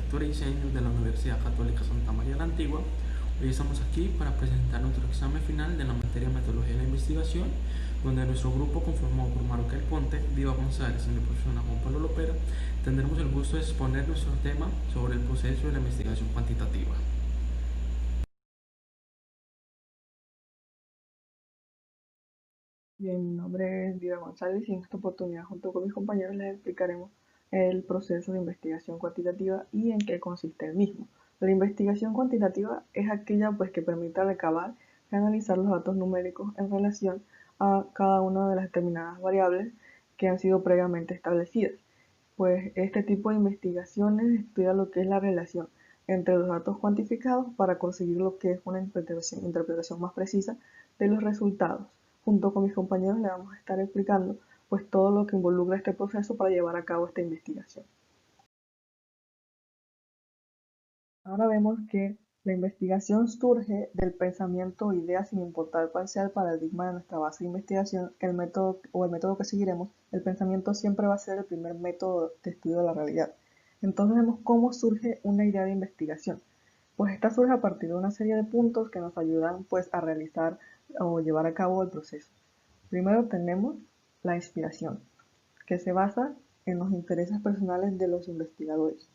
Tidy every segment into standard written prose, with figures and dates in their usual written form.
Arquitectura y Diseño de la Universidad Católica Santa María la Antigua. Hoy estamos aquí para presentar nuestro examen final de la materia Metodología de la Investigación, donde nuestro grupo, conformado por Maroca El Ponte, Diva González y mi persona Juan Pablo Lopera, tendremos el gusto de exponer nuestro tema sobre el proceso de la investigación cuantitativa. Bien, mi nombre es Diva González y en esta oportunidad junto con mis compañeros les explicaremos el proceso de investigación cuantitativa y en qué consiste el mismo. La investigación cuantitativa es aquella que permite recabar y analizar los datos numéricos en relación a cada una de las determinadas variables que han sido previamente establecidas. Pues este tipo de investigaciones estudia lo que es la relación entre los datos cuantificados para conseguir lo que es una interpretación más precisa de los resultados. Junto con mis compañeros le vamos a estar explicando todo lo que involucra este proceso para llevar a cabo esta investigación. Ahora vemos que la investigación surge del pensamiento o idea sin importar cuál sea el paradigma de nuestra base de investigación, el método que seguiremos. El pensamiento siempre va a ser el primer método de estudio de la realidad. Entonces vemos cómo surge una idea de investigación. Pues esta surge a partir de una serie de puntos que nos ayudan a realizar o llevar a cabo el proceso. Primero tenemos la inspiración, que se basa en los intereses personales de los investigadores.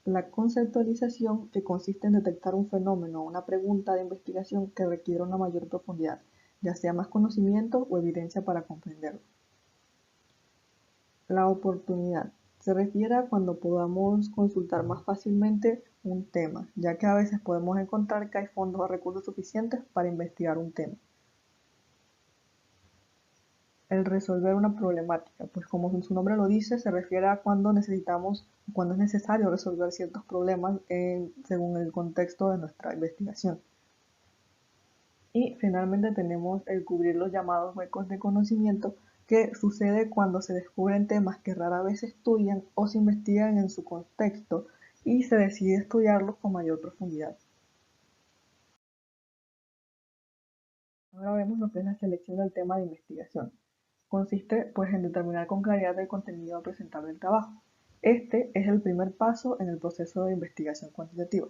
La conceptualización, que consiste en detectar un fenómeno o una pregunta de investigación que requiere una mayor profundidad, ya sea más conocimiento o evidencia para comprenderlo. La oportunidad se refiere a cuando podamos consultar más fácilmente un tema, ya que a veces podemos encontrar que hay fondos o recursos suficientes para investigar un tema. El resolver una problemática, pues como su nombre lo dice, se refiere a cuando cuando es necesario resolver ciertos problemas según el contexto de nuestra investigación. Y finalmente tenemos el cubrir los llamados huecos de conocimiento, que sucede cuando se descubren temas que rara vez se estudian o se investigan en su contexto y se decide estudiarlos con mayor profundidad. Ahora vemos lo que es la selección del tema de investigación. Consiste en determinar con claridad el contenido a presentar del trabajo. Este es el primer paso en el proceso de investigación cuantitativa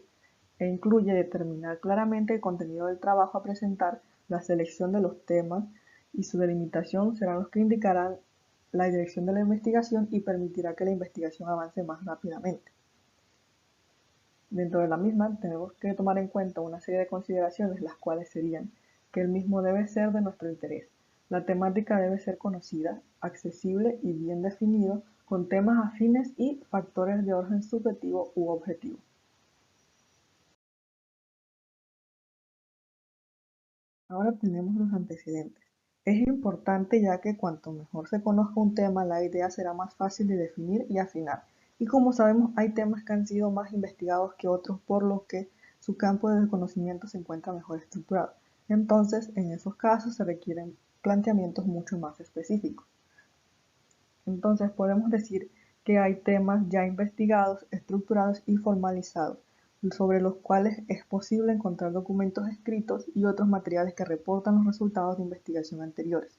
e incluye determinar claramente el contenido del trabajo a presentar. La selección de los temas y su delimitación serán los que indicarán la dirección de la investigación y permitirá que la investigación avance más rápidamente. Dentro de la misma tenemos que tomar en cuenta una serie de consideraciones, las cuales serían que el mismo debe ser de nuestro interés. La temática debe ser conocida, accesible y bien definido, con temas afines y factores de orden subjetivo u objetivo. Ahora tenemos los antecedentes. Es importante ya que cuanto mejor se conozca un tema, la idea será más fácil de definir y afinar. Y como sabemos, hay temas que han sido más investigados que otros, por lo que su campo de conocimiento se encuentra mejor estructurado. Entonces, en esos casos se requieren planteamientos mucho más específicos. Entonces, podemos decir que hay temas ya investigados, estructurados y formalizados, sobre los cuales es posible encontrar documentos escritos y otros materiales que reportan los resultados de investigación anteriores.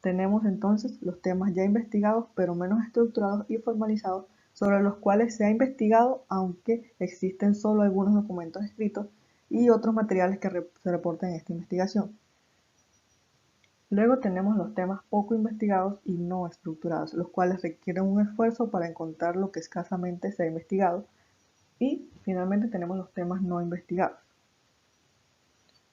Tenemos entonces los temas ya investigados, pero menos estructurados y formalizados, sobre los cuales se ha investigado, aunque existen solo algunos documentos escritos y otros materiales que se reportan en esta investigación. Luego tenemos los temas poco investigados y no estructurados, los cuales requieren un esfuerzo para encontrar lo que escasamente se ha investigado. Y finalmente tenemos los temas no investigados.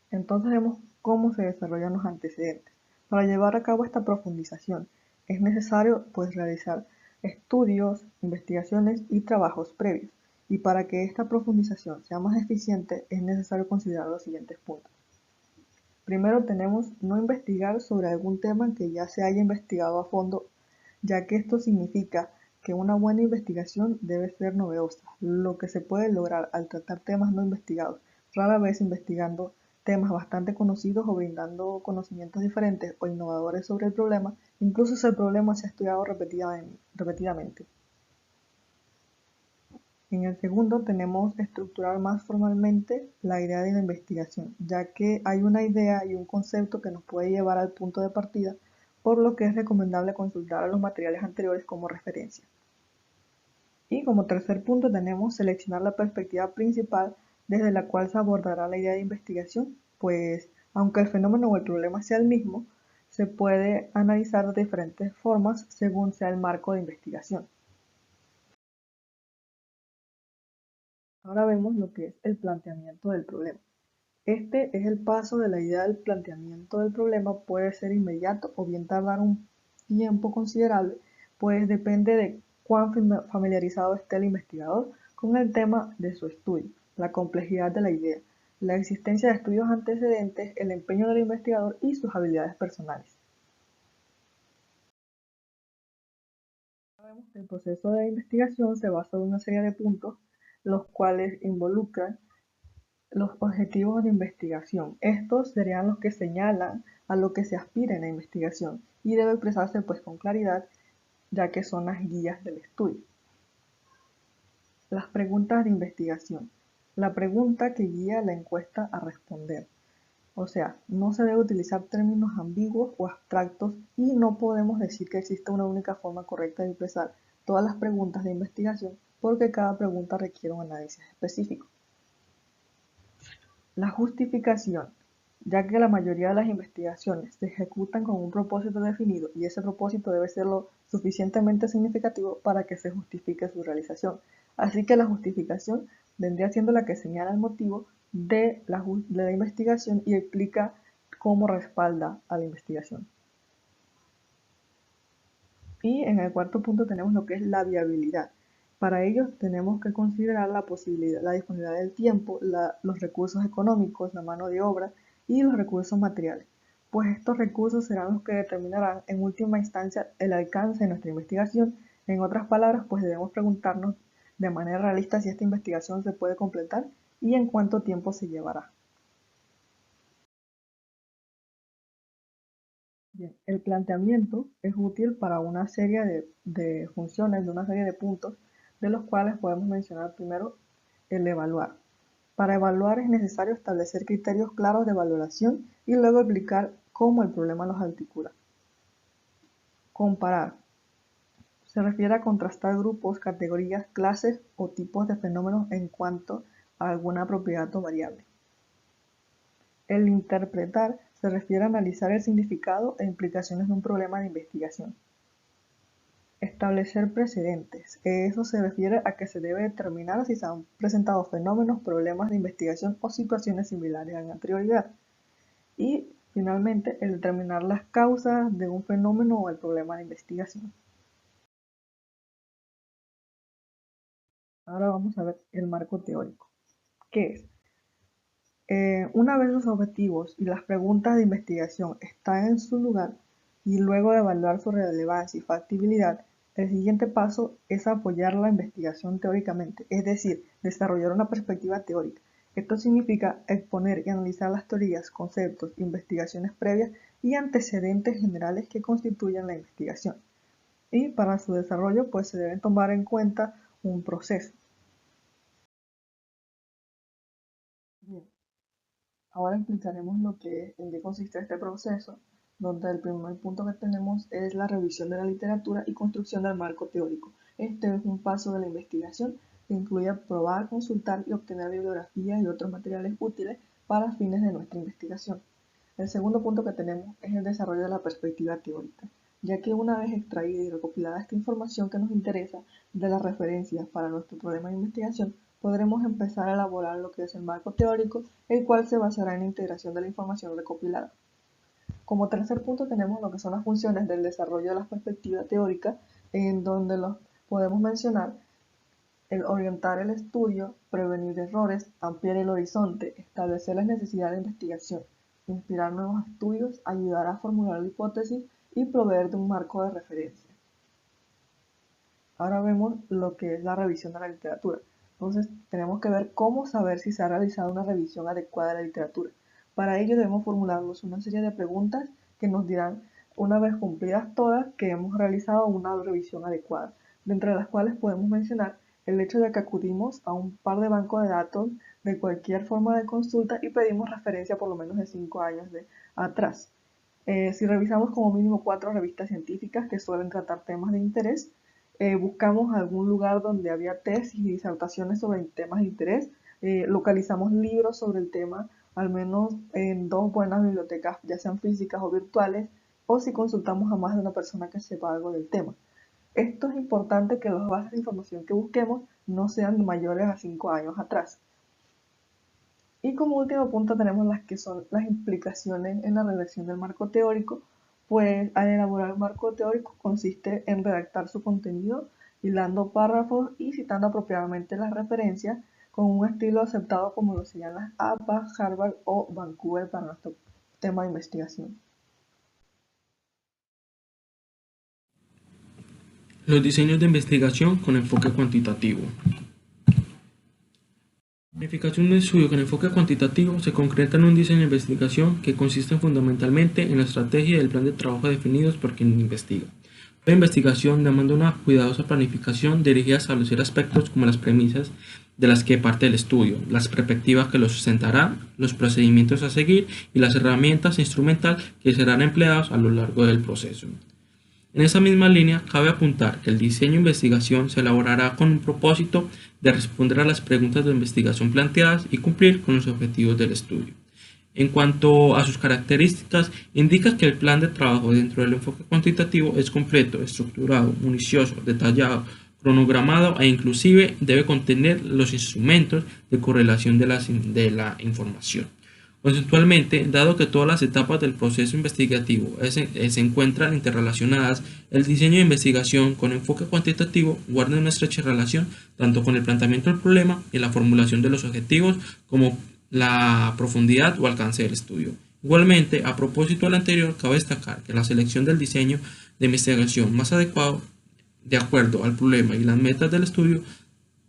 Entonces vemos cómo se desarrollan los antecedentes. Para llevar a cabo esta profundización es necesario realizar estudios, investigaciones y trabajos previos. Y para que esta profundización sea más eficiente es necesario considerar los siguientes puntos. Primero tenemos no investigar sobre algún tema que ya se haya investigado a fondo, ya que esto significa que una buena investigación debe ser novedosa, lo que se puede lograr al tratar temas no investigados, rara vez investigando temas bastante conocidos o brindando conocimientos diferentes o innovadores sobre el problema, incluso si el problema se ha estudiado repetidamente. En el segundo tenemos estructurar más formalmente la idea de la investigación, ya que hay una idea y un concepto que nos puede llevar al punto de partida, por lo que es recomendable consultar a los materiales anteriores como referencia. Y como tercer punto tenemos seleccionar la perspectiva principal desde la cual se abordará la idea de investigación, pues aunque el fenómeno o el problema sea el mismo, se puede analizar de diferentes formas según sea el marco de investigación. Ahora vemos lo que es el planteamiento del problema. Este es el paso de la idea del planteamiento del problema, puede ser inmediato o bien tardar un tiempo considerable, pues depende de cuán familiarizado esté el investigador con el tema de su estudio, la complejidad de la idea, la existencia de estudios antecedentes, el empeño del investigador y sus habilidades personales. Sabemos que el proceso de investigación se basa en una serie de puntos, los cuales involucran los objetivos de investigación. Estos serían los que señalan a lo que se aspira en la investigación y debe expresarse pues con claridad, ya que son las guías del estudio. Las preguntas de investigación. La pregunta que guía la encuesta a responder. O sea, no se debe utilizar términos ambiguos o abstractos y no podemos decir que existe una única forma correcta de expresar todas las preguntas de investigación porque cada pregunta requiere un análisis específico. La justificación, ya que la mayoría de las investigaciones se ejecutan con un propósito definido y ese propósito debe ser lo suficientemente significativo para que se justifique su realización. Así que la justificación vendría siendo la que señala el motivo de la investigación y explica cómo respalda a la investigación. Y en el cuarto punto tenemos lo que es la viabilidad. Para ello tenemos que considerar la posibilidad, la disponibilidad del tiempo, los recursos económicos, la mano de obra y los recursos materiales, pues estos recursos serán los que determinarán en última instancia el alcance de nuestra investigación. En otras palabras, pues debemos preguntarnos de manera realista si esta investigación se puede completar y en cuánto tiempo se llevará. Bien, el planteamiento es útil para una serie de funciones, de una serie de puntos, de los cuales podemos mencionar primero el evaluar. Para evaluar es necesario establecer criterios claros de valoración y luego explicar cómo el problema los articula. Comparar. Se refiere a contrastar grupos, categorías, clases o tipos de fenómenos en cuanto a alguna propiedad o variable. El interpretar se refiere a analizar el significado e implicaciones de un problema de investigación. Establecer precedentes. Eso se refiere a que se debe determinar si se han presentado fenómenos, problemas de investigación o situaciones similares en anterioridad. Y finalmente, el determinar las causas de un fenómeno o el problema de investigación. Ahora vamos a ver el marco teórico. ¿Qué es? Una vez los objetivos y las preguntas de investigación están en su lugar y luego de evaluar su relevancia y factibilidad, el siguiente paso es apoyar la investigación teóricamente, es decir, desarrollar una perspectiva teórica. Esto significa exponer y analizar las teorías, conceptos, investigaciones previas y antecedentes generales que constituyen la investigación. Y para su desarrollo, pues se deben tomar en cuenta un proceso. Bien. Ahora explicaremos en qué consiste este proceso, donde el primer punto que tenemos es la revisión de la literatura y construcción del marco teórico. Este es un paso de la investigación que incluye probar, consultar y obtener bibliografías y otros materiales útiles para fines de nuestra investigación. El segundo punto que tenemos es el desarrollo de la perspectiva teórica, ya que una vez extraída y recopilada esta información que nos interesa de las referencias para nuestro problema de investigación, podremos empezar a elaborar lo que es el marco teórico, el cual se basará en la integración de la información recopilada. Como tercer punto tenemos lo que son las funciones del desarrollo de la perspectiva teórica, en donde los podemos mencionar el orientar el estudio, prevenir errores, ampliar el horizonte, establecer las necesidades de investigación, inspirar nuevos estudios, ayudar a formular la hipótesis y proveer de un marco de referencia. Ahora vemos lo que es la revisión de la literatura. Entonces tenemos que ver cómo saber si se ha realizado una revisión adecuada de la literatura. Para ello debemos formularnos una serie de preguntas que nos dirán, una vez cumplidas todas, que hemos realizado una revisión adecuada, de entre las cuales podemos mencionar el hecho de que acudimos a un par de bancos de datos de cualquier forma de consulta y pedimos referencia por lo menos de 5 años de atrás. Si revisamos como mínimo 4 revistas científicas que suelen tratar temas de interés, buscamos algún lugar donde había tesis y disertaciones sobre temas de interés, localizamos libros sobre el tema, al menos en 2 buenas bibliotecas, ya sean físicas o virtuales, o si consultamos a más de una persona que sepa algo del tema. Esto es importante, que las bases de información que busquemos no sean mayores a 5 años atrás. Y como último punto tenemos las que son las implicaciones en la redacción del marco teórico. Pues al elaborar el marco teórico consiste en redactar su contenido, hilando párrafos y citando apropiadamente las referencias con un estilo aceptado como lo serían las APA, Harvard o Vancouver para nuestro tema de investigación. Los diseños de investigación con enfoque cuantitativo. La planificación de un estudio con enfoque cuantitativo se concreta en un diseño de investigación que consiste fundamentalmente en la estrategia y el plan de trabajo definidos por quien investiga. La investigación demanda una cuidadosa planificación dirigida a establecer aspectos como las premisas de las que parte el estudio, las perspectivas que lo sustentarán, los procedimientos a seguir y las herramientas e instrumental que serán empleados a lo largo del proceso. En esa misma línea, cabe apuntar que el diseño de investigación se elaborará con un propósito de responder a las preguntas de investigación planteadas y cumplir con los objetivos del estudio. En cuanto a sus características, indica que el plan de trabajo dentro del enfoque cuantitativo es completo, estructurado, minucioso, detallado, cronogramado e inclusive debe contener los instrumentos de correlación de la información. Conceptualmente, dado que todas las etapas del proceso investigativo se encuentran interrelacionadas, el diseño de investigación con enfoque cuantitativo guarda una estrecha relación tanto con el planteamiento del problema y la formulación de los objetivos como la profundidad o alcance del estudio. Igualmente, a propósito del anterior, cabe destacar que la selección del diseño de investigación más adecuado de acuerdo al problema y las metas del estudio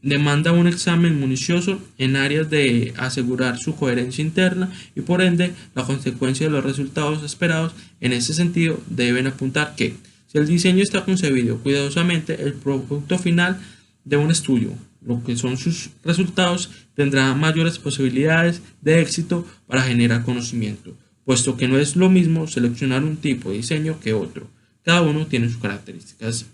demanda un examen minucioso en áreas de asegurar su coherencia interna y por ende la consecuencia de los resultados esperados. En ese sentido, deben apuntar que si el diseño está concebido cuidadosamente, el producto final de un estudio, lo que son sus resultados, tendrá mayores posibilidades de éxito para generar conocimiento, puesto que no es lo mismo seleccionar un tipo de diseño que otro. Cada uno tiene sus características.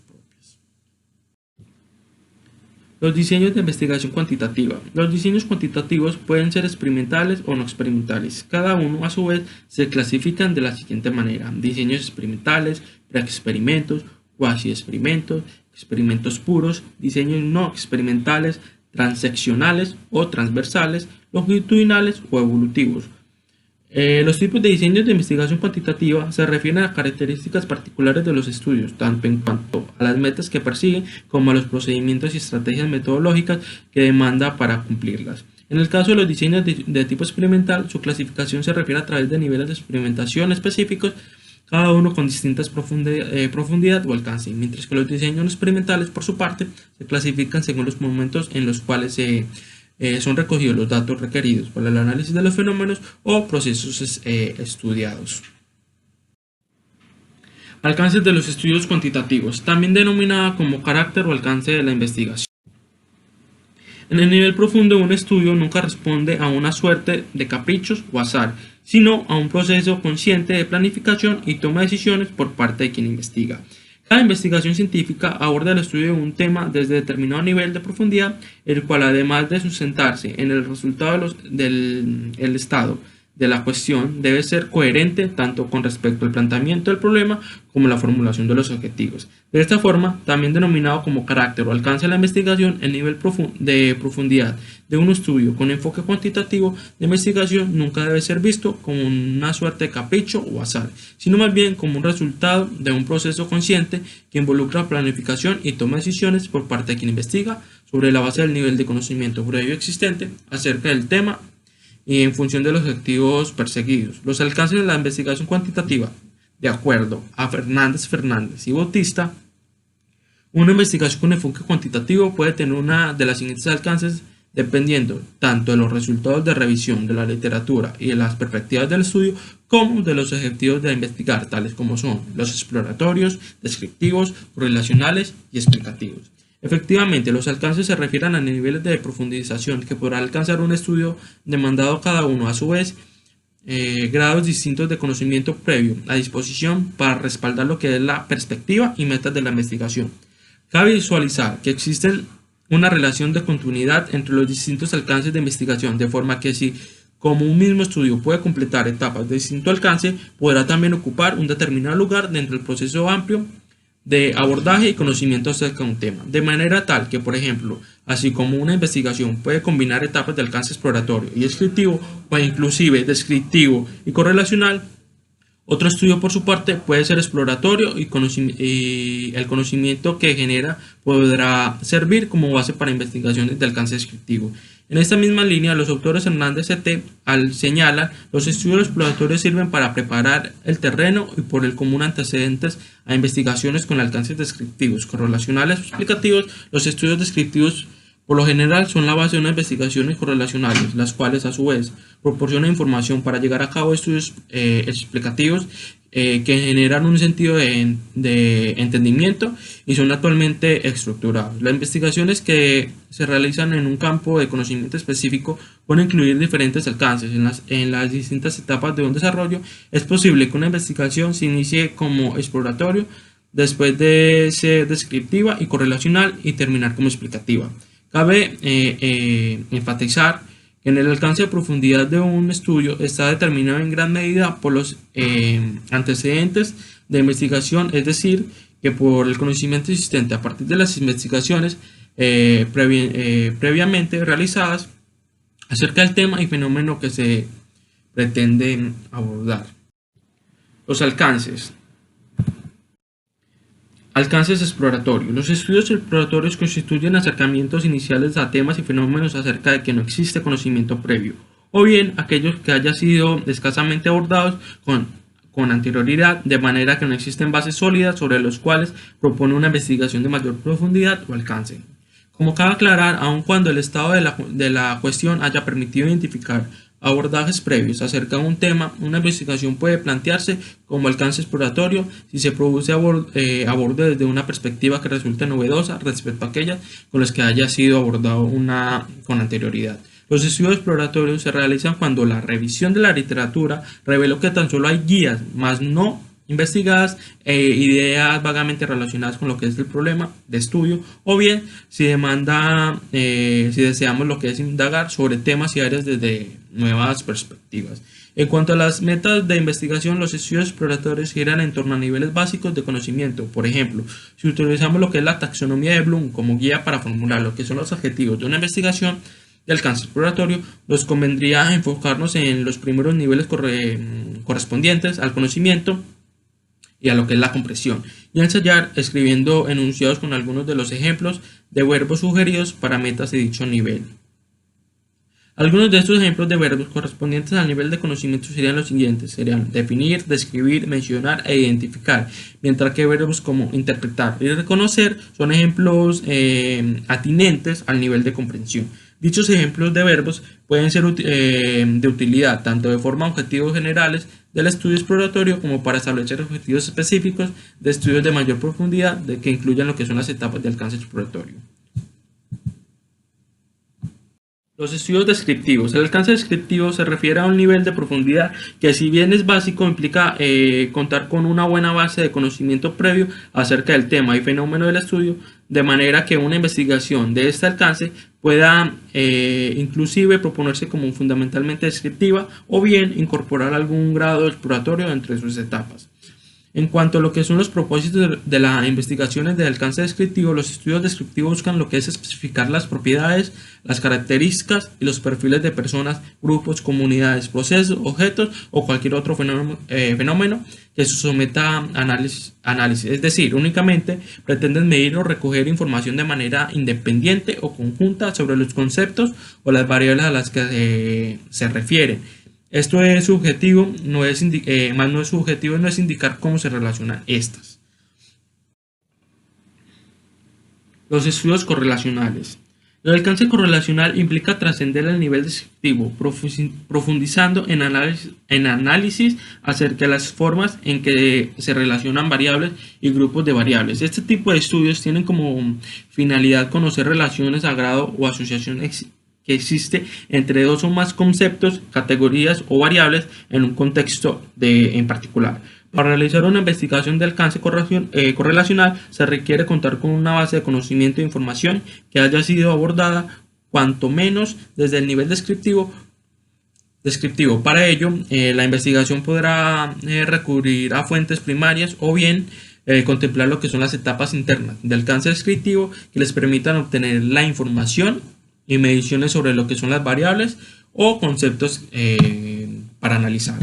Los diseños de investigación cuantitativa. Los diseños cuantitativos pueden ser experimentales o no experimentales. Cada uno, a su vez, se clasifican de la siguiente manera: diseños experimentales, preexperimentos, cuasi-experimentos, experimentos puros, diseños no experimentales, transeccionales o transversales, longitudinales o evolutivos. Los tipos de diseños de investigación cuantitativa se refieren a características particulares de los estudios, tanto en cuanto a las metas que persiguen como a los procedimientos y estrategias metodológicas que demanda para cumplirlas. En el caso de los diseños de tipo experimental, su clasificación se refiere a través de niveles de experimentación específicos, cada uno con distintas profundidad o alcance, mientras que los diseños no experimentales, por su parte, se clasifican según los momentos en los cuales son recogidos los datos requeridos para el análisis de los fenómenos o procesos estudiados. Alcances de los estudios cuantitativos, también denominada como carácter o alcance de la investigación. En el nivel profundo, un estudio nunca responde a una suerte de caprichos o azar, sino a un proceso consciente de planificación y toma de decisiones por parte de quien investiga. Cada investigación científica aborda el estudio de un tema desde determinado nivel de profundidad, el cual, además de sustentarse en el resultado del estado de la cuestión, debe ser coherente tanto con respecto al planteamiento del problema como la formulación de los objetivos. De esta forma, también denominado como carácter o alcance de la investigación, el nivel de profundidad de un estudio con enfoque cuantitativo de investigación nunca debe ser visto como una suerte de capricho o azar, sino más bien como un resultado de un proceso consciente que involucra planificación y toma de decisiones por parte de quien investiga sobre la base del nivel de conocimiento previo existente acerca del tema y en función de los objetivos perseguidos. Los alcances de la investigación cuantitativa, de acuerdo a Fernández y Bautista, una investigación con enfoque cuantitativo puede tener una de las siguientes alcances dependiendo tanto de los resultados de revisión de la literatura y de las perspectivas del estudio como de los objetivos de investigar, tales como son los exploratorios, descriptivos, correlacionales y explicativos. Efectivamente, los alcances se refieren a niveles de profundización que podrá alcanzar un estudio demandado cada uno a su vez grados distintos de conocimiento previo a disposición para respaldar lo que es la perspectiva y metas de la investigación. Cabe visualizar que existe una relación de continuidad entre los distintos alcances de investigación, de forma que si como un mismo estudio puede completar etapas de distinto alcance, podrá también ocupar un determinado lugar dentro del proceso amplio de abordaje y conocimiento acerca de un tema, de manera tal que, por ejemplo, así como una investigación puede combinar etapas de alcance exploratorio y descriptivo, o inclusive descriptivo y correlacional, otro estudio por su parte puede ser exploratorio y el conocimiento que genera podrá servir como base para investigaciones de alcance descriptivo. En esta misma línea, los autores Hernández et. al. señalan, los estudios exploratorios sirven para preparar el terreno y por el común antecedentes a investigaciones con alcances descriptivos, correlacionales o explicativos. Los estudios descriptivos por lo general son la base de unas investigaciones correlacionales, las cuales a su vez proporcionan información para llegar a cabo estudios explicativos que generan un sentido de entendimiento y son actualmente estructurados. Las investigaciones que se realizan en un campo de conocimiento específico pueden incluir diferentes alcances. En las distintas etapas de un desarrollo es posible que una investigación se inicie como exploratorio, después de ser descriptiva y correlacional y terminar como explicativa. Cabe enfatizar que en el alcance de profundidad de un estudio está determinado en gran medida por los antecedentes de investigación, es decir, que por el conocimiento existente a partir de las investigaciones previamente realizadas acerca del tema y fenómeno que se pretende abordar. Los alcances. Alcances exploratorios. Los estudios exploratorios constituyen acercamientos iniciales a temas y fenómenos acerca de que no existe conocimiento previo, o bien aquellos que hayan sido escasamente abordados con anterioridad, de manera que no existen bases sólidas sobre los cuales propone una investigación de mayor profundidad o alcance. Como cabe aclarar, aun cuando el estado de la cuestión haya permitido identificar abordajes previos acerca de un tema, una investigación puede plantearse como alcance exploratorio si se produce aborde desde una perspectiva que resulte novedosa respecto a aquellas con las que haya sido abordado con anterioridad. Los estudios exploratorios se realizan cuando la revisión de la literatura reveló que tan solo hay guías, más no investigadas, ideas vagamente relacionadas con lo que es el problema de estudio, o bien si deseamos lo que es indagar sobre temas y áreas desde nuevas perspectivas. En cuanto a las metas de investigación, los estudios exploratorios giran en torno a niveles básicos de conocimiento. Por ejemplo, si utilizamos lo que es la taxonomía de Bloom como guía para formular lo que son los objetivos de una investigación de alcance exploratorio, nos convendría enfocarnos en los primeros niveles correspondientes al conocimiento y a lo que es la comprensión, y ensayar escribiendo enunciados con algunos de los ejemplos de verbos sugeridos para metas de dicho nivel. Algunos de estos ejemplos de verbos correspondientes al nivel de conocimiento serían los siguientes: serían definir, describir, mencionar e identificar, mientras que verbos como interpretar y reconocer son ejemplos atinentes al nivel de comprensión. Dichos ejemplos de verbos pueden ser de utilidad tanto de forma a objetivos generales del estudio exploratorio como para establecer objetivos específicos de estudios de mayor profundidad que incluyan lo que son las etapas de alcance exploratorio. Los estudios descriptivos. El alcance descriptivo se refiere a un nivel de profundidad que, si bien es básico, implica contar con una buena base de conocimiento previo acerca del tema y fenómeno del estudio, de manera que una investigación de este alcance pueda inclusive proponerse como fundamentalmente descriptiva o bien incorporar algún grado exploratorio entre sus etapas. En cuanto a lo que son los propósitos de las investigaciones de alcance descriptivo, los estudios descriptivos buscan lo que es especificar las propiedades, las características y los perfiles de personas, grupos, comunidades, procesos, objetos o cualquier otro fenómeno que se someta a análisis. Es decir, únicamente pretenden medir o recoger información de manera independiente o conjunta sobre los conceptos o las variables a las que se refieren. Esto es subjetivo, no es indicar cómo se relacionan estas. Los estudios correlacionales. El alcance correlacional implica trascender el nivel descriptivo, profundizando en análisis acerca de las formas en que se relacionan variables y grupos de variables. Este tipo de estudios tienen como finalidad conocer relaciones a grado o asociación que existe entre dos o más conceptos, categorías o variables en un contexto en particular. Para realizar una investigación de alcance correlacional se requiere contar con una base de conocimiento e información que haya sido abordada cuanto menos desde el nivel descriptivo. Para ello, la investigación podrá recurrir a fuentes primarias o bien contemplar lo que son las etapas internas de alcance descriptivo que les permitan obtener la información y mediciones sobre lo que son las variables o conceptos para analizar.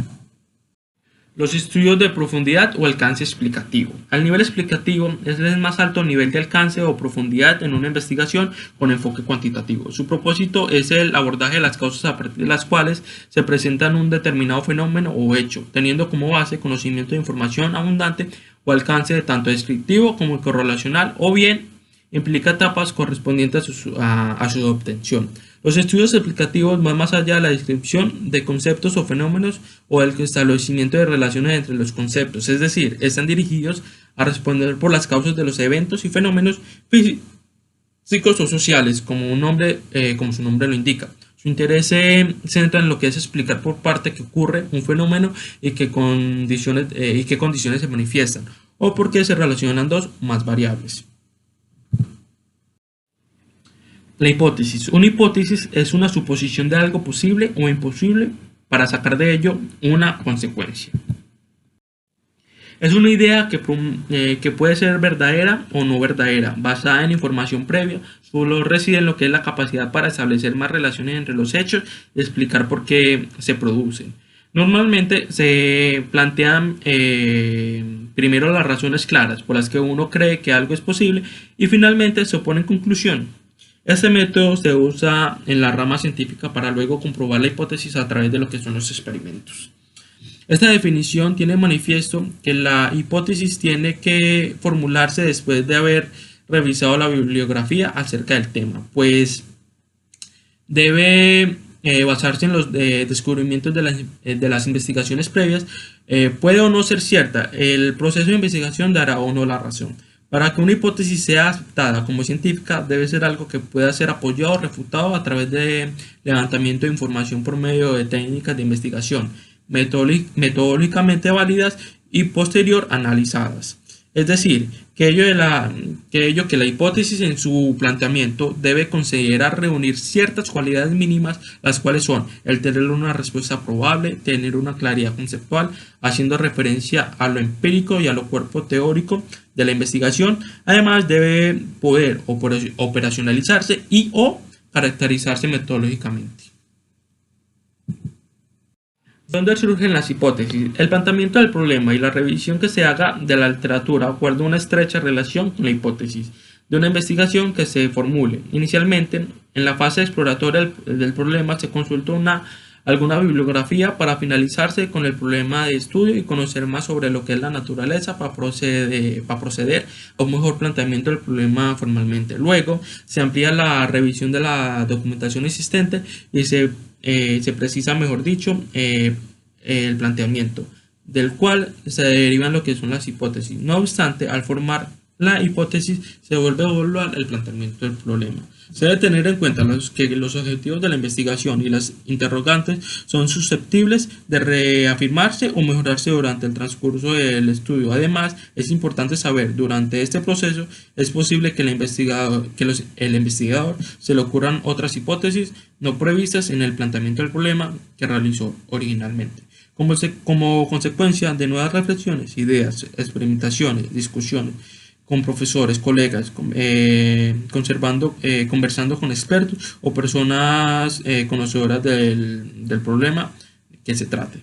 Los estudios de profundidad o alcance explicativo. Al nivel explicativo es el más alto nivel de alcance o profundidad en una investigación con enfoque cuantitativo. Su propósito es el abordaje de las causas a partir de las cuales se presenta un determinado fenómeno o hecho, teniendo como base conocimiento de información abundante o alcance tanto descriptivo como correlacional, o bien implica etapas correspondientes a su obtención. Los estudios explicativos van más allá de la descripción de conceptos o fenómenos o el establecimiento de relaciones entre los conceptos, es decir, están dirigidos a responder por las causas de los eventos y fenómenos físicos o sociales, como su nombre lo indica. Su interés se centra en lo que es explicar por parte que ocurre un fenómeno y qué condiciones se manifiestan, o por qué se relacionan dos o más variables. La hipótesis. Una hipótesis es una suposición de algo posible o imposible para sacar de ello una consecuencia. Es una idea que puede ser verdadera o no verdadera, basada en información previa, solo reside en lo que es la capacidad para establecer más relaciones entre los hechos y explicar por qué se producen. Normalmente se plantean primero las razones claras por las que uno cree que algo es posible y finalmente se opone en conclusión. Este método se usa en la rama científica para luego comprobar la hipótesis a través de lo que son los experimentos. Esta definición tiene manifiesto que la hipótesis tiene que formularse después de haber revisado la bibliografía acerca del tema, pues debe basarse en los descubrimientos de las investigaciones previas. Puede o no ser cierta, el proceso de investigación dará o no la razón. Para que una hipótesis sea aceptada como científica, debe ser algo que pueda ser apoyado o refutado a través de levantamiento de información por medio de técnicas de investigación metodológicamente válidas y posterior analizadas. Es decir, que la hipótesis en su planteamiento debe considerar reunir ciertas cualidades mínimas, las cuales son el tener una respuesta probable, tener una claridad conceptual, haciendo referencia a lo empírico y a lo cuerpo teórico de la investigación. Además, debe poder operacionalizarse y o caracterizarse metodológicamente. ¿Dónde surgen las hipótesis? El planteamiento del problema y la revisión que se haga de la literatura guarda una estrecha relación con la hipótesis de una investigación que se formule. Inicialmente, en la fase exploratoria del problema se consulta alguna bibliografía para finalizarse con el problema de estudio y conocer más sobre lo que es la naturaleza para proceder a un mejor planteamiento del problema formalmente. Luego, se amplía la revisión de la documentación existente y se precisa, mejor dicho, el planteamiento, del cual se derivan lo que son las hipótesis. No obstante, al formar la hipótesis se vuelve a evaluar el planteamiento del problema. Se debe tener en cuenta que los objetivos de la investigación y las interrogantes son susceptibles de reafirmarse o mejorarse durante el transcurso del estudio. Además, es importante saber, durante este proceso, es posible que el investigador se le ocurran otras hipótesis no previstas en el planteamiento del problema que realizó originalmente. Como consecuencia de nuevas reflexiones, ideas, experimentaciones, discusiones con profesores, colegas, conversando con expertos o personas conocedoras del problema que se trate.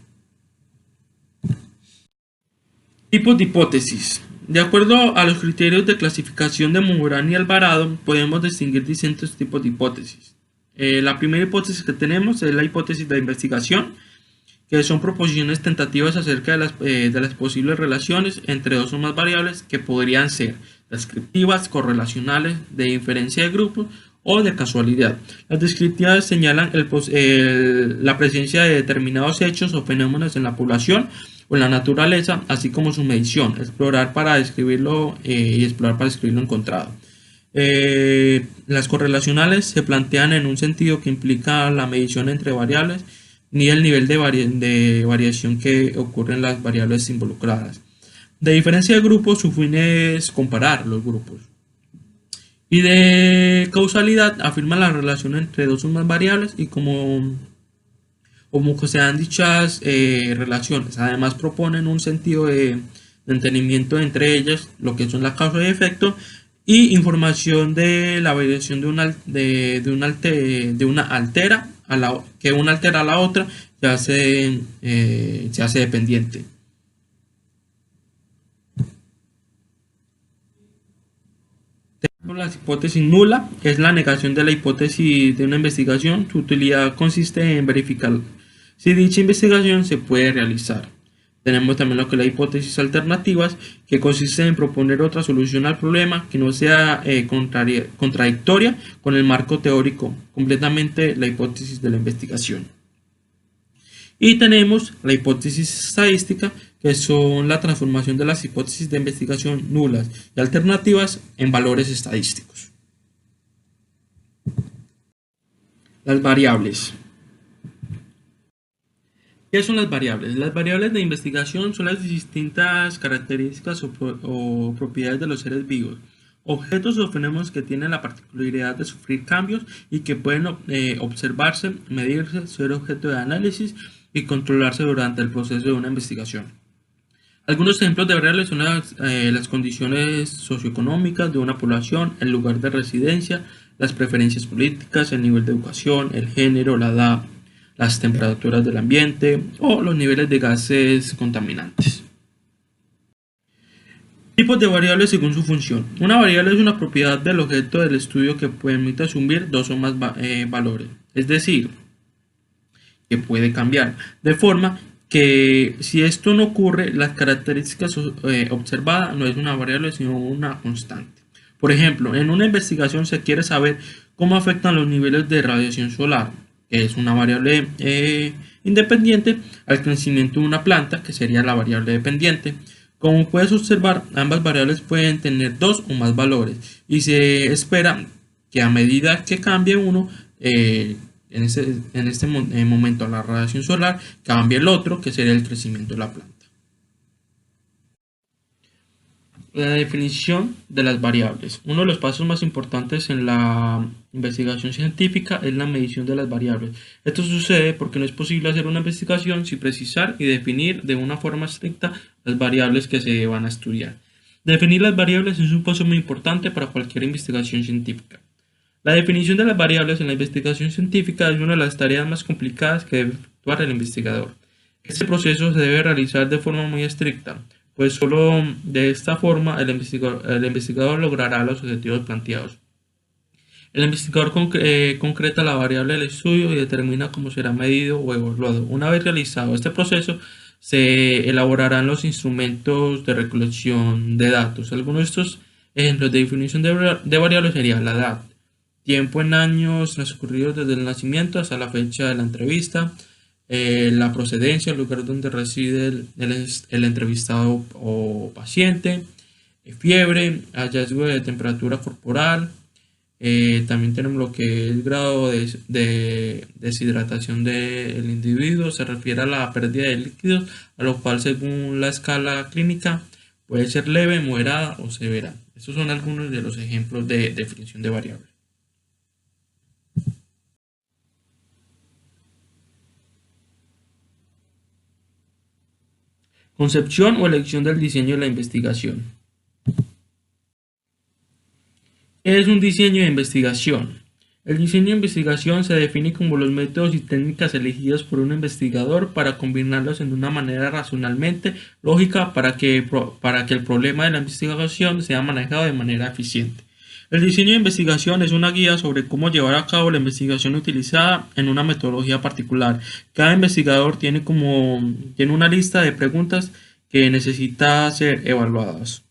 Tipos de hipótesis. De acuerdo a los criterios de clasificación de Morán y Alvarado, podemos distinguir distintos tipos de hipótesis. La primera hipótesis que tenemos es la hipótesis de investigación, que son proposiciones tentativas acerca de las posibles relaciones entre dos o más variables que podrían ser descriptivas, correlacionales, de inferencia de grupos o de casualidad. Las descriptivas señalan la presencia de determinados hechos o fenómenos en la población o en la naturaleza, así como su medición, explorar para describirlo y explorar para describir lo encontrado. Las correlacionales se plantean en un sentido que implica la medición entre variables ni el nivel de variación que ocurre en las variables involucradas. De diferencia de grupos, su fin es comparar los grupos. Y de causalidad, afirma la relación entre dos o más variables y como que se dan dichas relaciones. Además, proponen un sentido de entendimiento entre ellas, lo que son la causa y efecto, y información de la variación de una altera a que una altera a la otra se hace dependiente. La hipótesis nula es la negación de la hipótesis de una investigación. Su utilidad consiste en verificar si dicha investigación se puede realizar. Tenemos también lo que es la hipótesis alternativas, que consiste en proponer otra solución al problema que no sea contradictoria con el marco teórico, completamente la hipótesis de la investigación. Y tenemos la hipótesis estadística, que son la transformación de las hipótesis de investigación nulas y alternativas en valores estadísticos. Las variables. ¿Qué son las variables? Las variables de investigación son las distintas características o propiedades de los seres vivos, objetos o fenómenos que tienen la particularidad de sufrir cambios y que pueden observarse, medirse, ser objeto de análisis y controlarse durante el proceso de una investigación. Algunos ejemplos de variables son las condiciones socioeconómicas de una población, el lugar de residencia, las preferencias políticas, el nivel de educación, el género, la edad, las temperaturas del ambiente o los niveles de gases contaminantes. Tipos de variables según su función. Una variable es una propiedad del objeto del estudio que permite asumir dos o más valores, es decir, que puede cambiar, de forma que si esto no ocurre, las características observadas no es una variable sino una constante. Por ejemplo, en una investigación se quiere saber cómo afectan los niveles de radiación solar, que es una variable independiente, al crecimiento de una planta, que sería la variable dependiente. Como puedes observar, ambas variables pueden tener dos o más valores y se espera que a medida que cambie uno, en este momento la radiación solar, cambie el otro, que sería el crecimiento de la planta. La definición de las variables. Uno de los pasos más importantes en la investigación científica es la medición de las variables. Esto sucede porque no es posible hacer una investigación sin precisar y definir de una forma estricta las variables que se van a estudiar. Definir las variables es un paso muy importante para cualquier investigación científica. La definición de las variables en la investigación científica es una de las tareas más complicadas que debe efectuar el investigador. Este proceso se debe realizar de forma muy estricta, pues solo de esta forma el investigador logrará los objetivos planteados. El investigador concreta la variable del estudio y determina cómo será medido o evaluado. Una vez realizado este proceso, se elaborarán los instrumentos de recolección de datos. Algunos de estos ejemplos de definición de variables serían la edad, tiempo en años transcurridos desde el nacimiento hasta la fecha de la entrevista, la procedencia, el lugar donde reside el entrevistado o paciente, fiebre, hallazgo de temperatura corporal. También tenemos lo que es grado de deshidratación del individuo, se refiere a la pérdida de líquidos, a lo cual según la escala clínica puede ser leve, moderada o severa. Estos son algunos de los ejemplos de definición de variables. Concepción o elección del diseño de la investigación. ¿Qué es un diseño de investigación? El diseño de investigación se define como los métodos y técnicas elegidos por un investigador para combinarlos en una manera racionalmente lógica para que el problema de la investigación sea manejado de manera eficiente. El diseño de investigación es una guía sobre cómo llevar a cabo la investigación utilizada en una metodología particular. Cada investigador tiene una lista de preguntas que necesita ser evaluadas.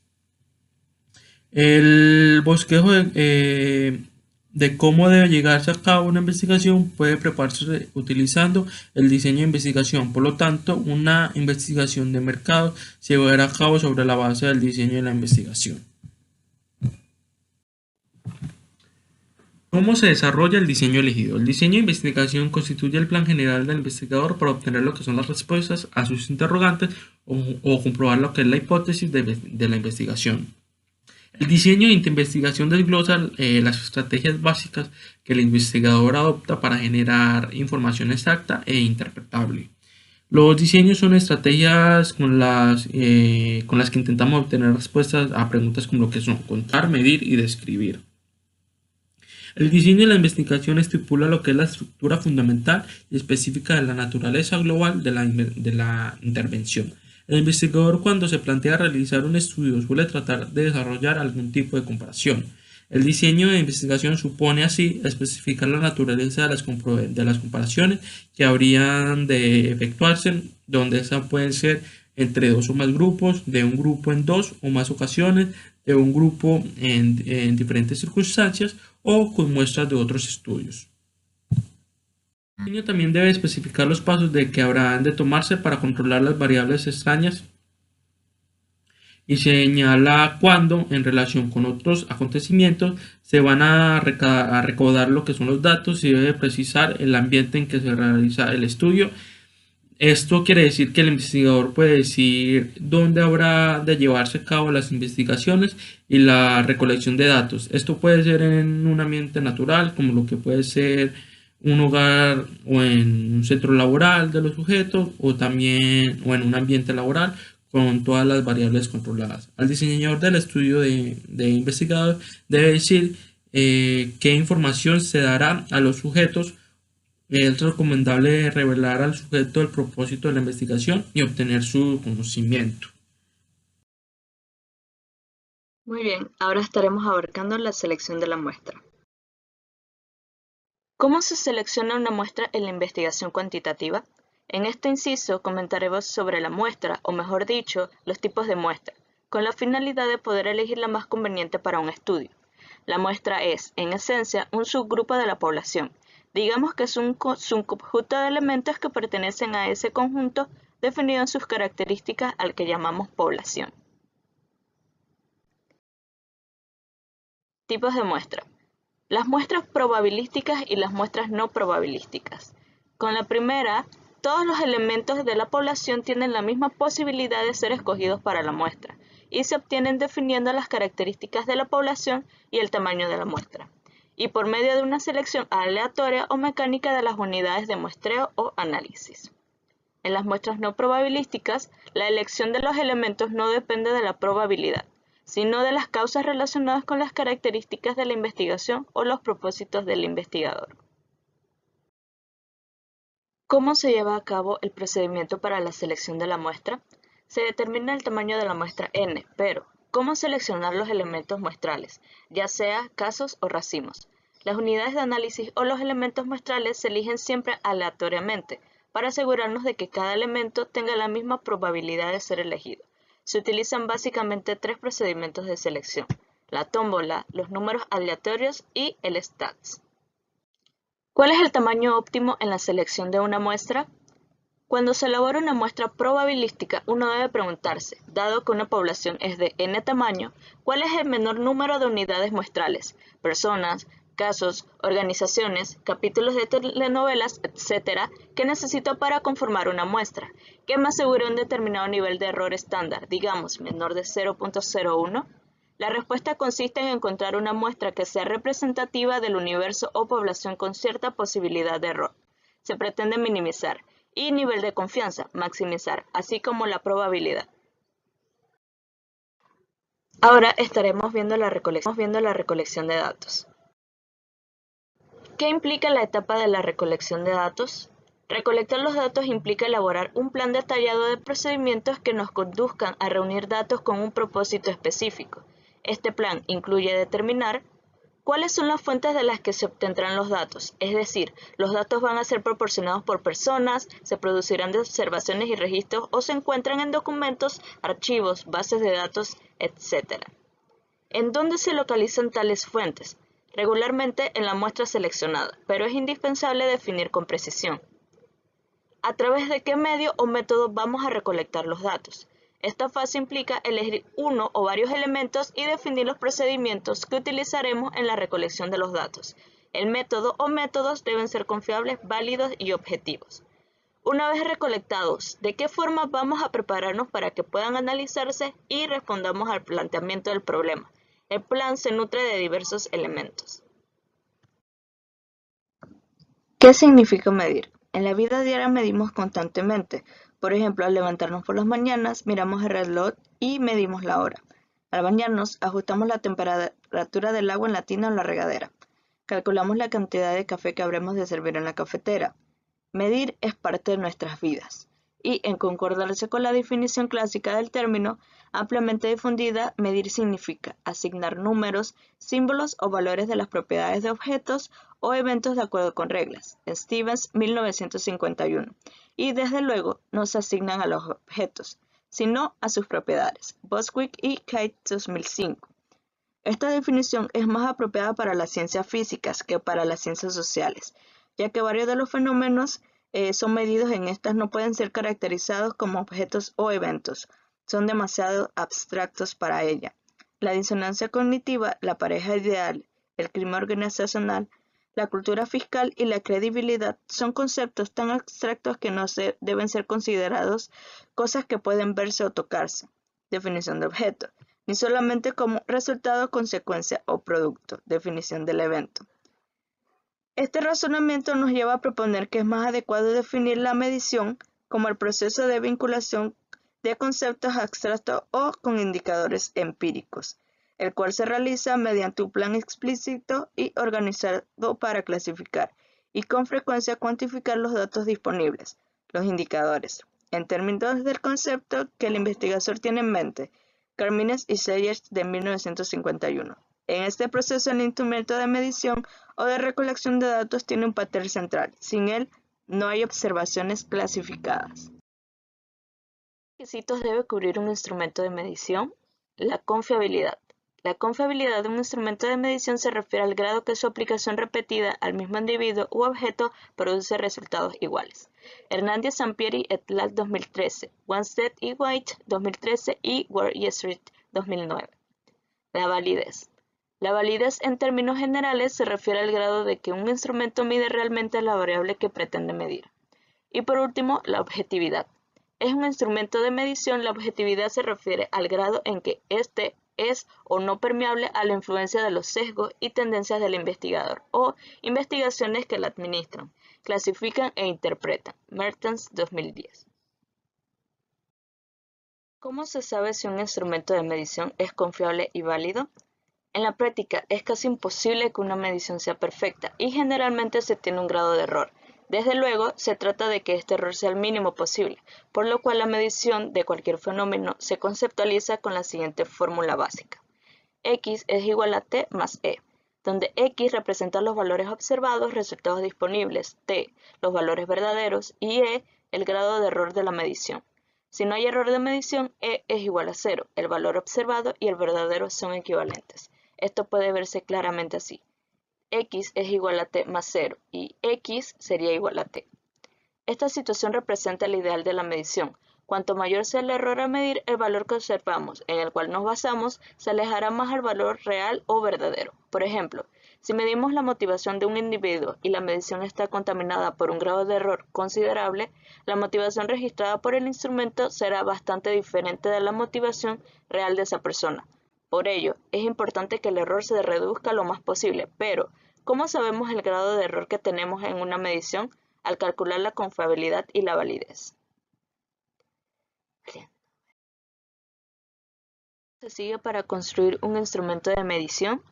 El bosquejo de cómo debe llegarse a cabo una investigación puede prepararse utilizando el diseño de investigación. Por lo tanto, una investigación de mercado se llevará a cabo sobre la base del diseño de la investigación. ¿Cómo se desarrolla el diseño elegido? El diseño de investigación constituye el plan general del investigador para obtener lo que son las respuestas a sus interrogantes o comprobar lo que es la hipótesis de la investigación. El diseño de investigación desglosa las estrategias básicas que el investigador adopta para generar información exacta e interpretable. Los diseños son estrategias con las que intentamos obtener respuestas a preguntas como lo que son contar, medir y describir. El diseño de la investigación estipula lo que es la estructura fundamental y específica de la naturaleza global de la intervención. El investigador, cuando se plantea realizar un estudio, suele tratar de desarrollar algún tipo de comparación. El diseño de investigación supone así especificar la naturaleza de las comparaciones que habrían de efectuarse, donde esas pueden ser entre dos o más grupos, de un grupo en dos o más ocasiones, de un grupo en diferentes circunstancias o con muestras de otros estudios. El diseño también debe especificar los pasos que habrán de tomarse para controlar las variables extrañas y señala cuándo, en relación con otros acontecimientos, se van a recaudar lo que son los datos y debe precisar el ambiente en que se realiza el estudio. Esto quiere decir que el investigador puede decir dónde habrá de llevarse a cabo las investigaciones y la recolección de datos. Esto puede ser en un ambiente natural, como lo que puede ser un hogar o en un centro laboral de los sujetos, o también o en un ambiente laboral con todas las variables controladas. Al diseñador del estudio de investigador debe decir qué información se dará a los sujetos. Es recomendable revelar al sujeto el propósito de la investigación y obtener su conocimiento. Muy bien, ahora estaremos abarcando la selección de la muestra. ¿Cómo se selecciona una muestra en la investigación cuantitativa? En este inciso comentaremos sobre la muestra, o mejor dicho, los tipos de muestra, con la finalidad de poder elegir la más conveniente para un estudio. La muestra es, en esencia, un subgrupo de la población. Digamos que es un subconjunto de elementos que pertenecen a ese conjunto definido en sus características al que llamamos población. Tipos de muestra. Las muestras probabilísticas y las muestras no probabilísticas. Con la primera, todos los elementos de la población tienen la misma posibilidad de ser escogidos para la muestra y se obtienen definiendo las características de la población y el tamaño de la muestra, y por medio de una selección aleatoria o mecánica de las unidades de muestreo o análisis. En las muestras no probabilísticas, la elección de los elementos no depende de la probabilidad, sino de las causas relacionadas con las características de la investigación o los propósitos del investigador. ¿Cómo se lleva a cabo el procedimiento para la selección de la muestra? Se determina el tamaño de la muestra n, pero ¿cómo seleccionar los elementos muestrales, ya sea casos o racimos? Las unidades de análisis o los elementos muestrales se eligen siempre aleatoriamente, para asegurarnos de que cada elemento tenga la misma probabilidad de ser elegido. Se utilizan básicamente tres procedimientos de selección: la tómbola, los números aleatorios y el stats. ¿Cuál es el tamaño óptimo en la selección de una muestra? Cuando se elabora una muestra probabilística, uno debe preguntarse, dado que una población es de n tamaño, ¿cuál es el menor número de unidades muestrales? Personas, casos, organizaciones, capítulos de telenovelas, etc., que necesito para conformar una muestra, que me asegure un determinado nivel de error estándar, digamos menor de 0.01. La respuesta consiste en encontrar una muestra que sea representativa del universo o población con cierta posibilidad de error. Se pretende minimizar, y nivel de confianza, maximizar, así como la probabilidad. Ahora estaremos viendo la recolección de datos. ¿Qué implica la etapa de la recolección de datos? Recolectar los datos implica elaborar un plan detallado de procedimientos que nos conduzcan a reunir datos con un propósito específico. Este plan incluye determinar ¿cuáles son las fuentes de las que se obtendrán los datos? Es decir, los datos van a ser proporcionados por personas, se producirán de observaciones y registros o se encuentran en documentos, archivos, bases de datos, etc. ¿En dónde se localizan tales fuentes? Regularmente en la muestra seleccionada, pero es indispensable definir con precisión a través de qué medio o método vamos a recolectar los datos. Esta fase implica elegir uno o varios elementos y definir los procedimientos que utilizaremos en la recolección de los datos. El método o métodos deben ser confiables, válidos y objetivos. Una vez recolectados, ¿de qué forma vamos a prepararnos para que puedan analizarse y respondamos al planteamiento del problema? El plan se nutre de diversos elementos. ¿Qué significa medir? En la vida diaria medimos constantemente. Por ejemplo, al levantarnos por las mañanas, miramos el reloj y medimos la hora. Al bañarnos, ajustamos la temperatura del agua en la tina o en la regadera. Calculamos la cantidad de café que habremos de servir en la cafetera. Medir es parte de nuestras vidas. Y, en concordancia con la definición clásica del término, ampliamente difundida, medir significa asignar números, símbolos o valores de las propiedades de objetos o eventos de acuerdo con reglas. Stevens, 1951. Y desde luego no se asignan a los objetos, sino a sus propiedades. Bostwick y Kite, 2005. Esta definición es más apropiada para las ciencias físicas que para las ciencias sociales, ya que varios de los fenómenos son medidos en estas no pueden ser caracterizados como objetos o eventos, son demasiado abstractos para ella. La disonancia cognitiva, la pareja ideal, el crimen organizacional, la cultura fiscal y la credibilidad son conceptos tan abstractos que no deben ser considerados cosas que pueden verse o tocarse. Definición de objeto, ni solamente como resultado, consecuencia o producto, definición del evento. Este razonamiento nos lleva a proponer que es más adecuado definir la medición como el proceso de vinculación de conceptos abstractos o con indicadores empíricos, el cual se realiza mediante un plan explícito y organizado para clasificar y con frecuencia cuantificar los datos disponibles, los indicadores, en términos del concepto que el investigador tiene en mente, Carmines y Sayers de 1951. En este proceso, el instrumento de medición o de recolección de datos tiene un papel central. Sin él, no hay observaciones clasificadas. ¿Qué requisitos debe cubrir un instrumento de medición? La confiabilidad. La confiabilidad de un instrumento de medición se refiere al grado que su aplicación repetida al mismo individuo u objeto produce resultados iguales. Hernández, Sampieri et al. 2013, Wanstead y White 2013 y Ward y Street 2009. La validez. La validez en términos generales se refiere al grado de que un instrumento mide realmente la variable que pretende medir. Y por último, la objetividad. Es un instrumento de medición, la objetividad se refiere al grado en que éste es o no permeable a la influencia de los sesgos y tendencias del investigador o investigaciones que la administran, clasifican e interpretan. Mertens, 2010. ¿Cómo se sabe si un instrumento de medición es confiable y válido? En la práctica es casi imposible que una medición sea perfecta y generalmente se tiene un grado de error. Desde luego, se trata de que este error sea el mínimo posible, por lo cual la medición de cualquier fenómeno se conceptualiza con la siguiente fórmula básica. X es igual a T más E, donde X representa los valores observados, resultados disponibles, T, los valores verdaderos y E, el grado de error de la medición. Si no hay error de medición, E es igual a 0, el valor observado y el verdadero son equivalentes. Esto puede verse claramente así. X es igual a T más 0 y X sería igual a T. Esta situación representa el ideal de la medición. Cuanto mayor sea el error a medir, el valor que observamos, en el cual nos basamos, se alejará más al valor real o verdadero. Por ejemplo, si medimos la motivación de un individuo y la medición está contaminada por un grado de error considerable, la motivación registrada por el instrumento será bastante diferente de la motivación real de esa persona. Por ello, es importante que el error se reduzca lo más posible, pero ¿cómo sabemos el grado de error que tenemos en una medición? Al calcular la confiabilidad y la validez. Se sigue para construir un instrumento de medición.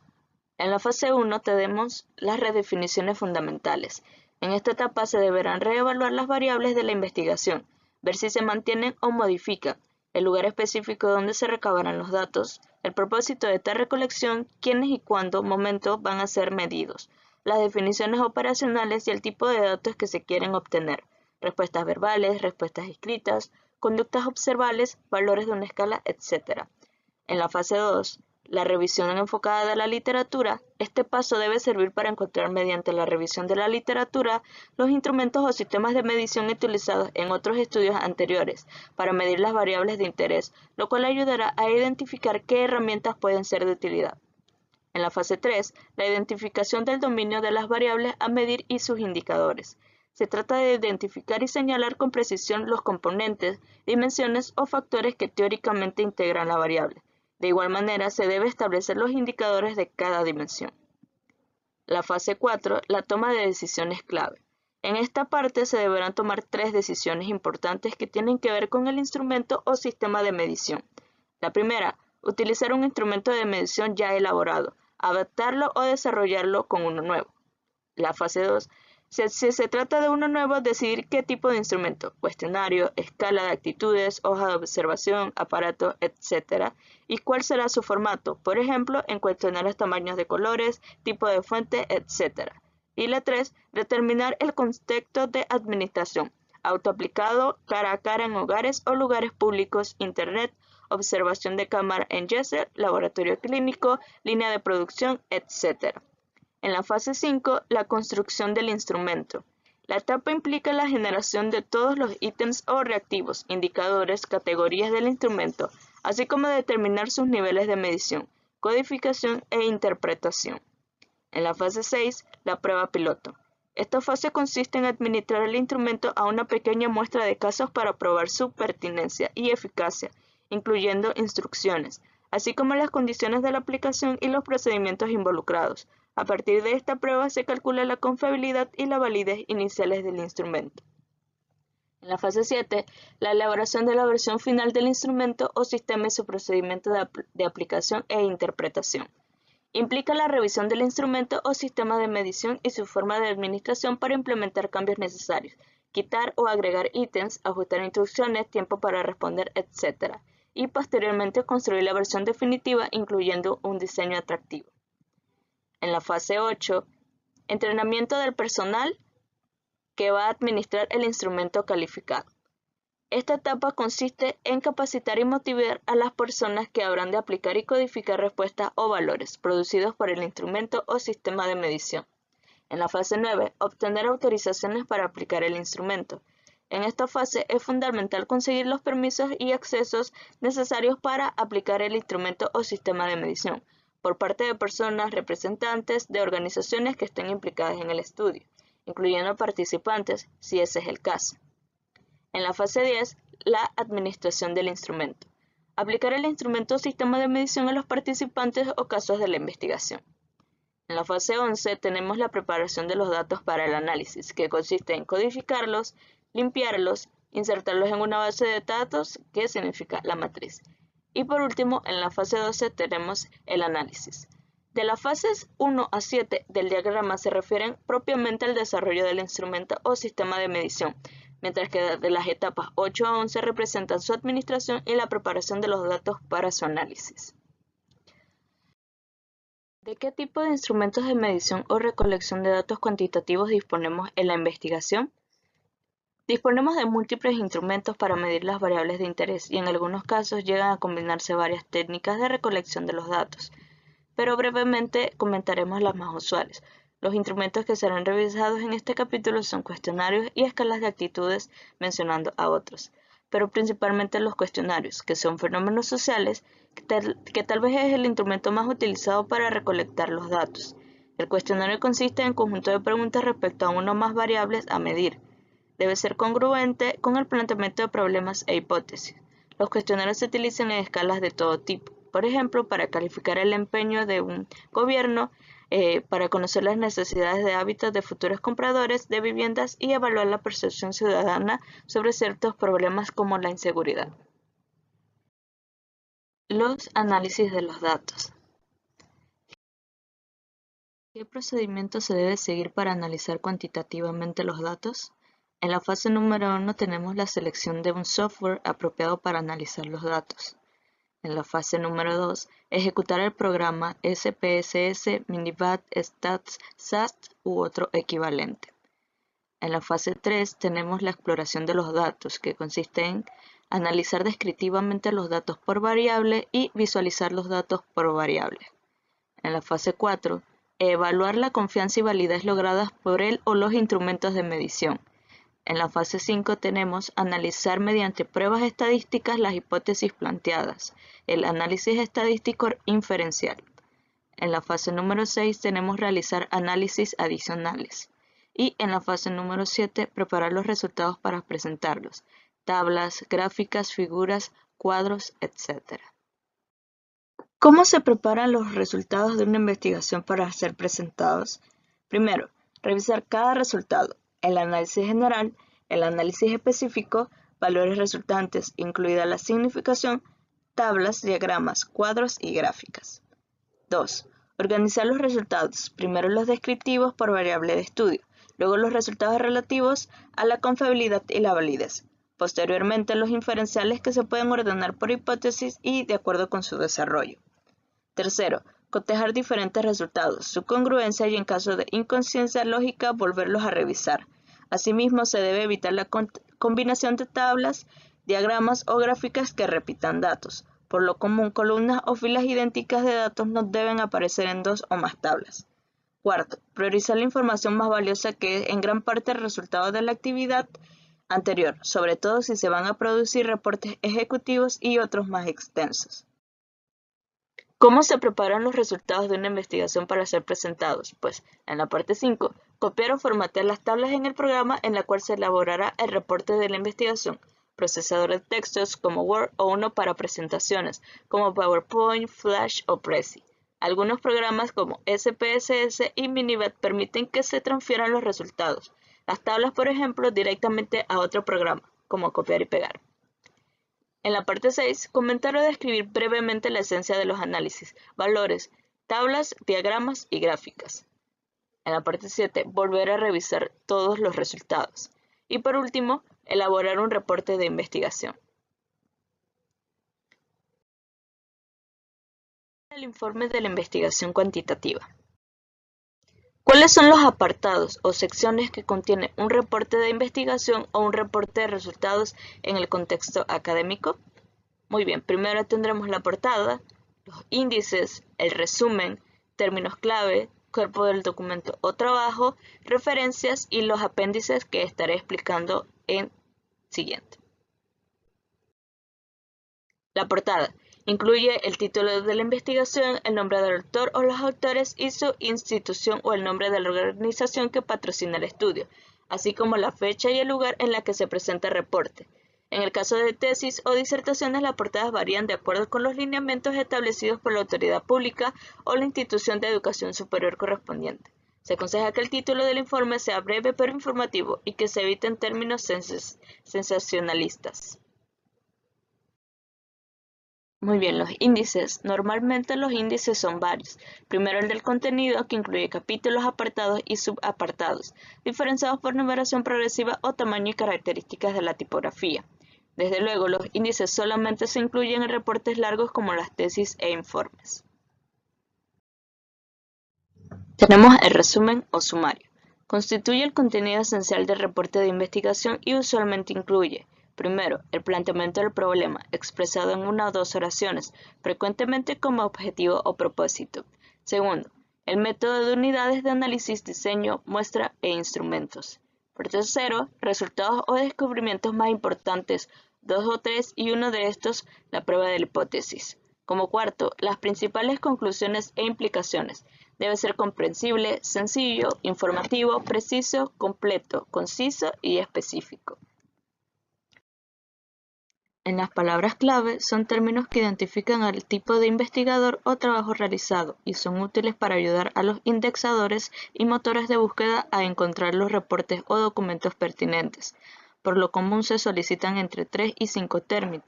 En la fase 1 tenemos las redefiniciones fundamentales. En esta etapa se deberán reevaluar las variables de la investigación, ver si se mantienen o modifican, el lugar específico donde se recabarán los datos, el propósito de esta recolección, quiénes y cuándo momento van a ser medidos, las definiciones operacionales y el tipo de datos que se quieren obtener, respuestas verbales, respuestas escritas, conductas observables, valores de una escala, etc. En la fase 2, la revisión enfocada de la literatura, este paso debe servir para encontrar mediante la revisión de la literatura los instrumentos o sistemas de medición utilizados en otros estudios anteriores para medir las variables de interés, lo cual ayudará a identificar qué herramientas pueden ser de utilidad. En la fase 3, la identificación del dominio de las variables a medir y sus indicadores. Se trata de identificar y señalar con precisión los componentes, dimensiones o factores que teóricamente integran la variable. De igual manera, se debe establecer los indicadores de cada dimensión. La fase 4, la toma de decisiones clave. En esta parte se deberán tomar 3 decisiones importantes que tienen que ver con el instrumento o sistema de medición. La primera, utilizar un instrumento de medición ya elaborado, adaptarlo o desarrollarlo con uno nuevo. La fase 2, si se trata de uno nuevo, decidir qué tipo de instrumento, cuestionario, escala de actitudes, hoja de observación, aparato, etc. y cuál será su formato, por ejemplo, en cuestionarios tamaños de colores, tipo de fuente, etc. Y la 3, determinar el contexto de administración, autoaplicado cara a cara en hogares o lugares públicos, internet, observación de cámara en Gesser, laboratorio clínico, línea de producción, etc. En la fase 5, la construcción del instrumento. La etapa implica la generación de todos los ítems o reactivos, indicadores, categorías del instrumento, así como determinar sus niveles de medición, codificación e interpretación. En la fase 6, la prueba piloto. Esta fase consiste en administrar el instrumento a una pequeña muestra de casos para probar su pertinencia y eficacia, incluyendo instrucciones, así como las condiciones de la aplicación y los procedimientos involucrados. A partir de esta prueba se calcula la confiabilidad y la validez iniciales del instrumento. En la fase 7, la elaboración de la versión final del instrumento o sistema y su procedimiento de aplicación e interpretación. Implica la revisión del instrumento o sistema de medición y su forma de administración para implementar cambios necesarios, quitar o agregar ítems, ajustar instrucciones, tiempo para responder, etc. Y posteriormente construir la versión definitiva incluyendo un diseño atractivo. En la fase 8, entrenamiento del personal que va a administrar el instrumento calificado. Esta etapa consiste en capacitar y motivar a las personas que habrán de aplicar y codificar respuestas o valores producidos por el instrumento o sistema de medición. En la fase 9, obtener autorizaciones para aplicar el instrumento. En esta fase es fundamental conseguir los permisos y accesos necesarios para aplicar el instrumento o sistema de medición, por parte de personas representantes de organizaciones que estén implicadas en el estudio, incluyendo participantes, si ese es el caso. En la fase 10, la administración del instrumento. Aplicar el instrumento o sistema de medición a los participantes o casos de la investigación. En la fase 11 tenemos la preparación de los datos para el análisis, que consiste en codificarlos, limpiarlos, insertarlos en una base de datos, que significa la matriz. Y por último, en la fase 12 tenemos el análisis. De las fases 1 a 7 del diagrama se refieren propiamente al desarrollo del instrumento o sistema de medición, mientras que de las etapas 8 a 11 representan su administración y la preparación de los datos para su análisis. ¿De qué tipo de instrumentos de medición o recolección de datos cuantitativos disponemos en la investigación? Disponemos de múltiples instrumentos para medir las variables de interés y en algunos casos llegan a combinarse varias técnicas de recolección de los datos, pero brevemente comentaremos las más usuales. Los instrumentos que serán revisados en este capítulo son cuestionarios y escalas de actitudes, mencionando a otros, pero principalmente los cuestionarios, que son fenómenos sociales, que tal vez es el instrumento más utilizado para recolectar los datos. El cuestionario consiste en un conjunto de preguntas respecto a una o más variables a medir. Debe ser congruente con el planteamiento de problemas e hipótesis. Los cuestionarios se utilizan en escalas de todo tipo, por ejemplo, para calificar el empeño de un gobierno, para conocer las necesidades de hábitat de futuros compradores de viviendas y evaluar la percepción ciudadana sobre ciertos problemas como la inseguridad. Los análisis de los datos. ¿Qué procedimiento se debe seguir para analizar cuantitativamente los datos? En la fase número 1 tenemos la selección de un software apropiado para analizar los datos. En la fase número 2, ejecutar el programa SPSS, Minibat, Stats, SAST u otro equivalente. En la fase 3 tenemos la exploración de los datos, que consiste en analizar descriptivamente los datos por variable y visualizar los datos por variable. En la fase 4, evaluar la confianza y validez logradas por el o los instrumentos de medición. En la fase 5 tenemos analizar mediante pruebas estadísticas las hipótesis planteadas, el análisis estadístico inferencial. En la fase número 6 tenemos realizar análisis adicionales. Y en la fase número 7, preparar los resultados para presentarlos. Tablas, gráficas, figuras, cuadros, etc. ¿Cómo se preparan los resultados de una investigación para ser presentados? Primero, revisar cada resultado, el análisis general, el análisis específico, valores resultantes, incluida la significación, tablas, diagramas, cuadros y gráficas. 2. Organizar los resultados, primero los descriptivos por variable de estudio, luego los resultados relativos a la confiabilidad y la validez, posteriormente los inferenciales que se pueden ordenar por hipótesis y de acuerdo con su desarrollo. Tercero, cotejar diferentes resultados, su congruencia y en caso de inconsistencia lógica volverlos a revisar. Asimismo, se debe evitar la combinación de tablas, diagramas o gráficas que repitan datos. Por lo común, columnas o filas idénticas de datos no deben aparecer en 2 o más tablas. Cuarto, priorizar la información más valiosa que es en gran parte el resultado de la actividad anterior, sobre todo si se van a producir reportes ejecutivos y otros más extensos. ¿Cómo se preparan los resultados de una investigación para ser presentados? Pues, en la parte 5, copiar o formatear las tablas en el programa en la cual se elaborará el reporte de la investigación, procesador de textos como Word o uno para presentaciones, como PowerPoint, Flash o Prezi. Algunos programas como SPSS y Minibat permiten que se transfieran los resultados, las tablas por ejemplo, directamente a otro programa, como copiar y pegar. En la parte 6, comentar o describir brevemente la esencia de los análisis, valores, tablas, diagramas y gráficas. En la parte 7, volver a revisar todos los resultados. Y por último, elaborar un reporte de investigación. El informe de la investigación cuantitativa. ¿Cuáles son los apartados o secciones que contiene un reporte de investigación o un reporte de resultados en el contexto académico? Muy bien, primero tendremos la portada, los índices, el resumen, términos clave, cuerpo del documento o trabajo, referencias y los apéndices que estaré explicando en siguiente. La portada incluye el título de la investigación, el nombre del autor o los autores y su institución o el nombre de la organización que patrocina el estudio, así como la fecha y el lugar en la que se presenta el reporte. En el caso de tesis o disertaciones, las portadas varían de acuerdo con los lineamientos establecidos por la autoridad pública o la institución de educación superior correspondiente. Se aconseja que el título del informe sea breve pero informativo y que se eviten términos sensacionalistas. Muy bien, los índices. Normalmente los índices son varios. Primero el del contenido, que incluye capítulos, apartados y subapartados, diferenciados por numeración progresiva o tamaño y características de la tipografía. Desde luego, los índices solamente se incluyen en reportes largos como las tesis e informes. Tenemos el resumen o sumario. Constituye el contenido esencial del reporte de investigación y usualmente incluye: primero, el planteamiento del problema, expresado en una o dos oraciones, frecuentemente como objetivo o propósito. Segundo, el método de unidades de análisis, diseño, muestra e instrumentos. Por tercero, resultados o descubrimientos más importantes, 2 o 3 y uno de estos, la prueba de la hipótesis. Como cuarto, las principales conclusiones e implicaciones. Debe ser comprensible, sencillo, informativo, preciso, completo, conciso y específico. En las palabras clave son términos que identifican al tipo de investigador o trabajo realizado y son útiles para ayudar a los indexadores y motores de búsqueda a encontrar los reportes o documentos pertinentes. Por lo común se solicitan entre 3 y 5 términos,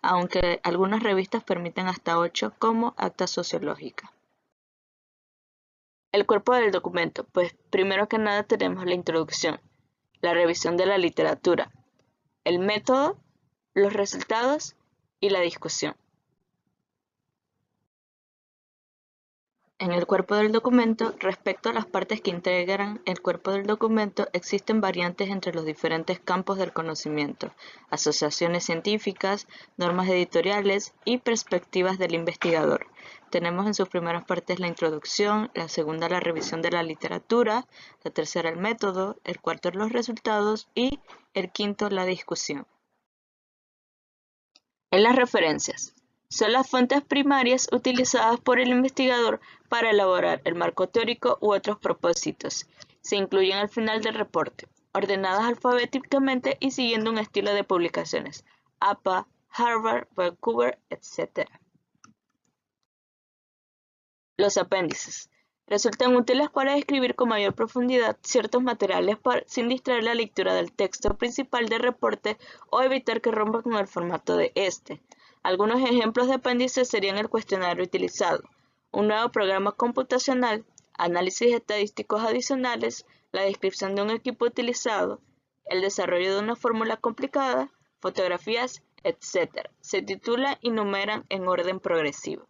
aunque algunas revistas permiten hasta 8 como acta sociológica. El cuerpo del documento, pues primero que nada tenemos la introducción, la revisión de la literatura, el método, los resultados y la discusión. En el cuerpo del documento, respecto a las partes que integran el cuerpo del documento, existen variantes entre los diferentes campos del conocimiento, asociaciones científicas, normas editoriales y perspectivas del investigador. Tenemos en sus primeras partes la introducción, la segunda la revisión de la literatura, la tercera el método, el cuarto los resultados y el quinto la discusión. En las referencias, Son las fuentes primarias utilizadas por el investigador para elaborar el marco teórico u otros propósitos. Se incluyen al final del reporte, ordenadas alfabéticamente y siguiendo un estilo de publicaciones, APA, Harvard, Vancouver, etc. Los apéndices. Resultan útiles para describir con mayor profundidad ciertos materiales sin distraer la lectura del texto principal del reporte o evitar que rompa con el formato de este. Algunos ejemplos de apéndices serían el cuestionario utilizado, un nuevo programa computacional, análisis estadísticos adicionales, la descripción de un equipo utilizado, el desarrollo de una fórmula complicada, fotografías, etc. Se titulan y numeran en orden progresivo.